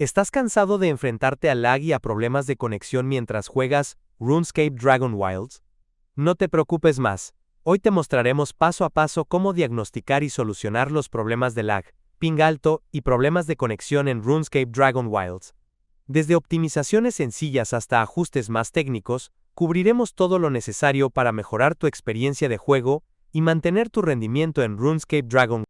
¿Estás cansado de enfrentarte al lag y a problemas de conexión mientras juegas RuneScape Dragonwilds? No te preocupes más. Hoy te mostraremos paso a paso cómo diagnosticar y solucionar los problemas de lag, ping alto y problemas de conexión en RuneScape Dragonwilds. Desde optimizaciones sencillas hasta ajustes más técnicos, cubriremos todo lo necesario para mejorar tu experiencia de juego y mantener tu rendimiento en RuneScape Dragonwilds.